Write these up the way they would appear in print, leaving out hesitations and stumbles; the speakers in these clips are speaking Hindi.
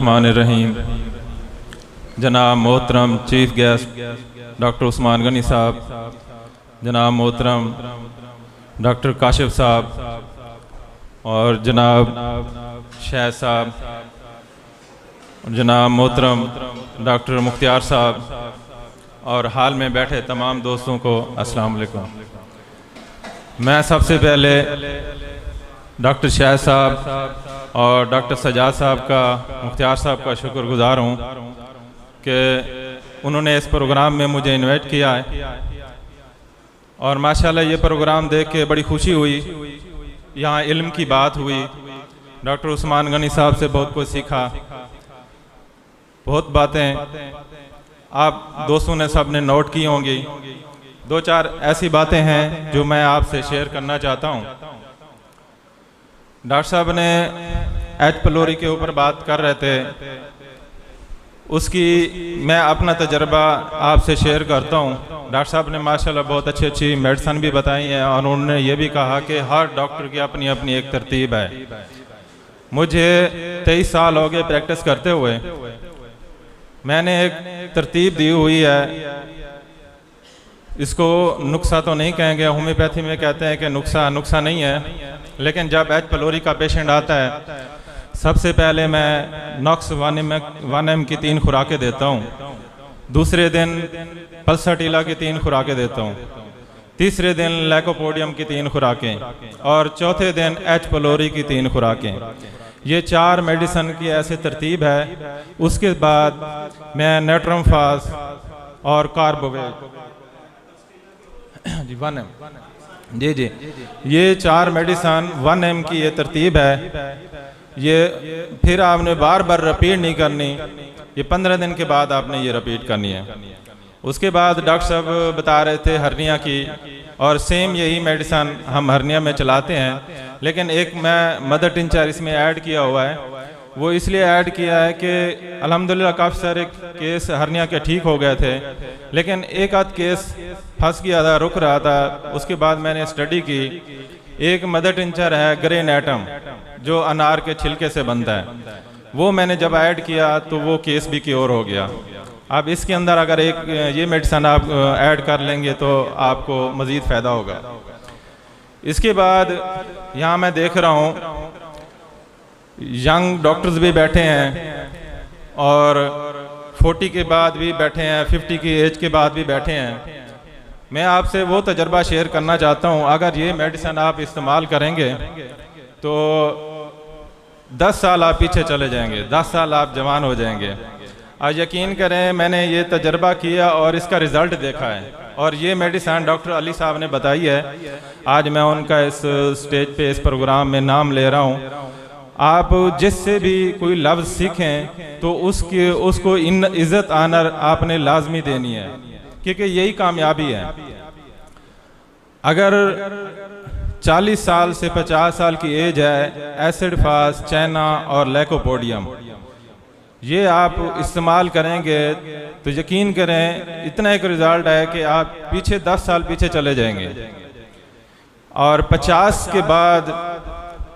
बिस्मिल्लाहिर्रहमानिर्रहीम। जनाब मोहतरम chief guest doctor Usman Gani साहब, जनाब मोहतरम डॉक्टर काशिफ साहब और जनाब शाह साहब, जनाब मोहतरम डॉक्टर मुख्तियार साहब और हाल में बैठे तमाम दोस्तों को अस्सलाम वालेकुम। मैं सबसे पहले डॉक्टर शाह साहब और डॉक्टर सजाद साहब का, मुख्तियार साहब का शुक्रगुजार हूँ कि उन्होंने इस प्रोग्राम में मुझे इनवाइट किया है और माशाल्लाह ये प्रोग्राम देख के बड़ी खुशी हुई। यहाँ इल्म की बात हुई, डॉक्टर उस्मान गनी साहब से बहुत कुछ सीखा, बहुत बातें आप दोस्तों ने सब ने नोट की होंगी। दो चार ऐसी बातें हैं जो मैं आपसे शेयर करना चाहता हूँ। डॉक्टर साहब ने एच पलोरी के ऊपर बात कर रहे थे, उसकी मैं अपना तजर्बा आपसे शेयर करता हूँ। डॉक्टर साहब ने माशाल्लाह बहुत अच्छी अच्छी मेडिसिन भी बताई हैं और उन्होंने ये भी कहा कि हर डॉक्टर की अपनी अपनी एक तरतीब है। मुझे 23 साल हो गए प्रैक्टिस करते हुए, मैंने एक तरतीब दी हुई है। इसको नुक्सा तो नहीं कहेंगे, होम्योपैथी में कहते हैं कि नुक्सा नहीं है, लेकिन जब एच पलोरी का पेशेंट आता है सबसे पहले मैं नॉक्स 1M की 3 खुराकें देता हूँ, दूसरे दिन पल्साटीला की 3 खुराकें देता हूँ, तीसरे दिन लैकोपोडियम की 3 खुराकें और चौथे दिन एच पलोरी की 3 खुराकें। ये 4 मेडिसिन की ऐसे तरतीब है। उसके बाद मैं नेट्रमफास और कार्बोवेट जी 1M जी ये 4 मेडिसिन 1M की ये तरतीब है। ये फिर आपने बार बार रिपीट नहीं करनी, ये 15 दिन के बाद आपने ये रिपीट करनी है। उसके बाद डॉक्टर साहब बता रहे थे हर्निया की, और सेम यही मेडिसिन हम हर्निया में चलाते हैं, लेकिन एक मैं मदर टिंचर इसमें ऐड किया हुआ है। वो इसलिए ऐड किया है कि अल्हम्दुलिल्लाह काफ़ी सारे केस हर्निया के ठीक हो गए थे, लेकिन एक आध केस फंस गया था, रुक रहा था। उसके बाद मैंने स्टडी की, एक मदर टिंचर है ग्रेनेटम जो अनार के छिलके से बनता है, वो मैंने जब ऐड किया तो वो केस भी क्योर हो गया। अब इसके अंदर अगर एक ये मेडिसिन आप ऐड कर लेंगे तो आपको मज़ीद फ़ायदा होगा। इसके बाद यहाँ मैं देख रहा हूँ यंग डॉक्टर्स भी बैठे हैं और 40 के बाद भी बैठे हैं, 50 की एज के बाद भी बैठे हैं। मैं आपसे वो तजर्बा शेयर करना चाहता हूँ, अगर ये मेडिसिन आप इस्तेमाल करेंगे तो 10 साल आप पीछे चले जाएंगे, 10 साल आप जवान हो जाएंगे। और यकीन करें मैंने ये तजर्बा किया और इसका रिज़ल्ट देखा है, और ये मेडिसिन डॉक्टर अली साहब ने बताई है। आज मैं उनका इस स्टेज पे इस प्रोग्राम में नाम ले रहा हूँ। आप जिससे भी कोई लफ्ज़ सीखें तो उसको इज़्ज़त आनर आपने लाजमी देनी है, क्योंकि यही कामयाबी है। अगर 40 साल से 50 साल की एज है, एसिड फास्ट, चैना और लैकोपोडियम ये आप इस्तेमाल करेंगे तो यकीन करें इतना एक रिज़ल्ट है कि आप पीछे 10 साल पीछे चले जाएंगे। और 50 के बाद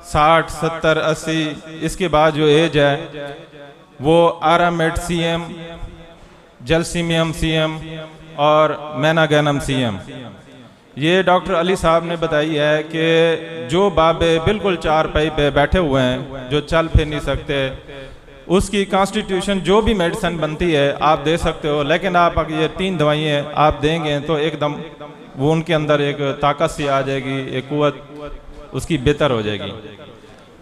60, 70, 80 इसके बाद जो एज है वो आरामेट CM, जलसीमियम CM और मैनागैनम CM। ये डॉक्टर अली साहब ने बताई है कि जो बाबे बिल्कुल चारपाई पे बैठे हुए हैं, जो चल फिर नहीं सकते, उसकी कॉन्स्टिट्यूशन जो भी मेडिसिन बनती है आप दे सकते हो, लेकिन आप अगर ये 3 दवाइयाँ आप देंगे तो एकदम वो उनके अंदर एक ताकत सी आ जाएगी, एक कुव्वत उसकी बेहतर हो जाएगी।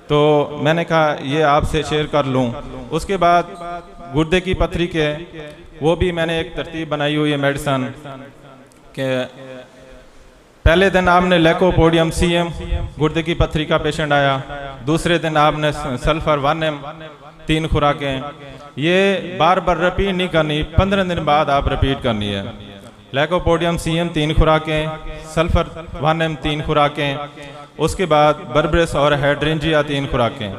तो मैंने कहा ये आपसे शेयर कर लूँ। उसके बाद गुर्दे की पथरी के वो भी मैंने एक तरतीब बनाई हुई है मेडिसिन के। पहले दिन आपने लैकोपोडियम CM गुर्दे की पथरी का पेशेंट आया, दूसरे दिन आपने सल्फर 1M 3 खुराकें। ये बार बार रिपीट नहीं करनी, 15 दिन बाद आप रिपीट करनी है। लैकोपोडियम CM 3 खुराकें, सल्फर 1M 3 खुराकें, उसके बाद बर्बरेस और हाइड्रेंजिया 3 खुराकें।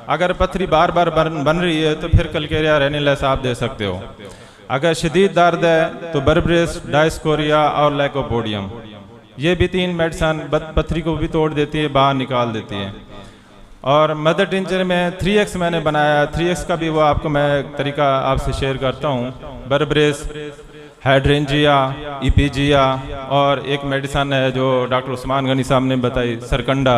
अगर पथरी बार बार बन रही है तो फिर कलकेरिया रेनिलेस आप दे सकते हो। अगर शदीद दर्द है तो बर्बरेस, डायस्कोरिया और लैकोपोडियम, ये भी 3 मेडिसिन पथरी को भी तोड़ देती है, बाहर निकाल देती है। और मदर टिंचर में 3x मैंने बनाया, 3x का भी वो आपको मैं तरीका आपसे शेयर करता हूँ। बर्बरेस, हाइड्रेंजिया, इपीजिया और एक मेडिसन है जो डॉक्टर उस्मान गनी साहब ने बताई, सरकंडा,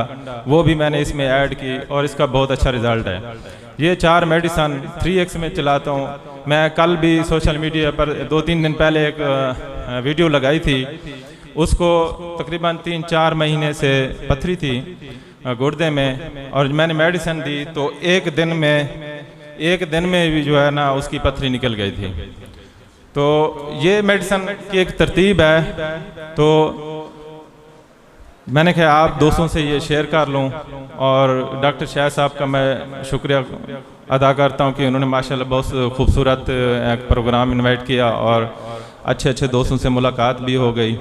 वो भी मैंने इसमें ऐड की और इसका बहुत अच्छा रिजल्ट है। ये 4 मेडिसन 3x में चलाता हूँ। मैं कल भी सोशल मीडिया पर 2-3 दिन पहले एक वीडियो लगाई थी, उसको तकरीबन 3-4 महीने से पथरी थी गुर्दे में, और मैंने मेडिसिन दी तो एक दिन में भी जो है ना उसकी पथरी निकल गई थी। तो ये मेडिसिन की एक तरतीब है, तो मैंने कहा आप दोस्तों से ये शेयर कर लूँ। और डॉक्टर शाह साहब का मैं शुक्रिया अदा करता हूँ कि उन्होंने माशाल्लाह बहुत खूबसूरत एक प्रोग्राम इनवाइट किया और अच्छे दोस्तों से मुलाकात भी हो गई।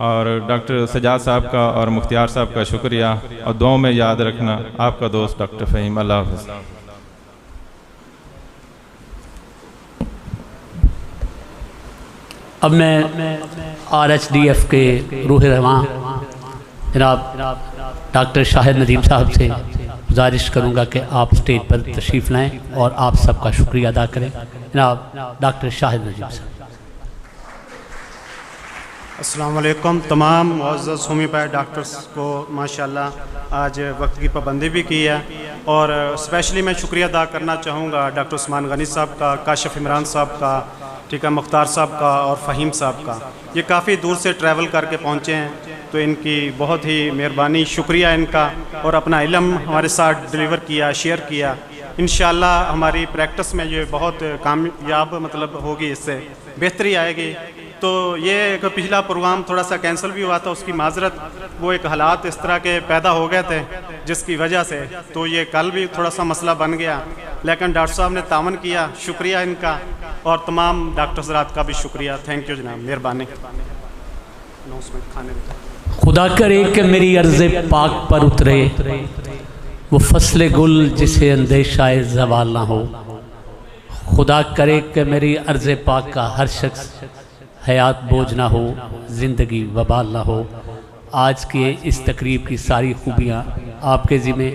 और डॉक्टर सजाद साहब का और मुख्तियार साहब का शुक्रिया, और दुआओं में याद रखना। आपका दोस्त डॉक्टर फ़हीम। अल्लाह हाफ़िज़। अब मैं RHDF के रूह रहमान जनाब डॉक्टर शाहिद नदीम साहब से गुजारिश करूंगा कि आप स्टेज पर तशरीफ़ लाएं और आप सबका शुक्रिया अदा करें। जनाब डॉक्टर शाहिद नदीम साहब। अस्सलाम वालेकुम। तमाम मुअज़्ज़ज़ होम्योपैथ डॉक्टर्स को माशाल्लाह आज वक्त की पाबंदी भी की है, और स्पेशली मैं शुक्रिया अदा करना चाहूँगा डॉक्टर उस्मान गनी साहब का, काशिफ इमरान साहब का, ठीक है, मुख्तार साहब का और फ़हीम साहब का। ये काफ़ी दूर से ट्रैवल करके पहुँचे हैं, तो इनकी बहुत ही मेहरबानी, शुक्रिया इनका। और अपना इल्म हमारे साथ डिलीवर किया, शेयर किया। इंशाअल्लाह हमारी प्रैक्टिस में ये बहुत कामयाब मतलब होगी, इससे बेहतरी आएगी। तो ये एक पिछला प्रोग्राम थोड़ा सा कैंसिल भी हुआ था, उसकी माजरत, वो एक हालात इस तरह के पैदा हो गए थे जिसकी वजह से, तो ये कल भी थोड़ा सा मसला बन गया, लेकिन डॉक्टर साहब ने तावन किया, शुक्रिया इनका। और तमाम डॉक्टर हज़रात का भी शुक्रिया। थैंक यू जनाब, मेहरबानी। खुदा करे कि मेरी अर्ज़े पाक पर उतरे वो फसले गुल जिसे अंदेशाए ज़वाल ना हो। खुदा करे कि मेरी अर्ज़े पाक का हर शख्स हयात बोझ ना हो, ज़िंदगी वबाल ना हो। आज के इस तकरीब की सारी खूबियाँ आपके ज़िम्मे,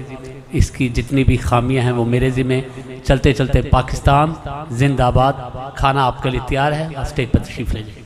इसकी जितनी भी खामियां हैं वो मेरे ज़िम्मे। चलते चलते पाकिस्तान जिंदाबाद। खाना आपके लिए तैयार है, स्टेज पर तशरीफ़ ले जाइए।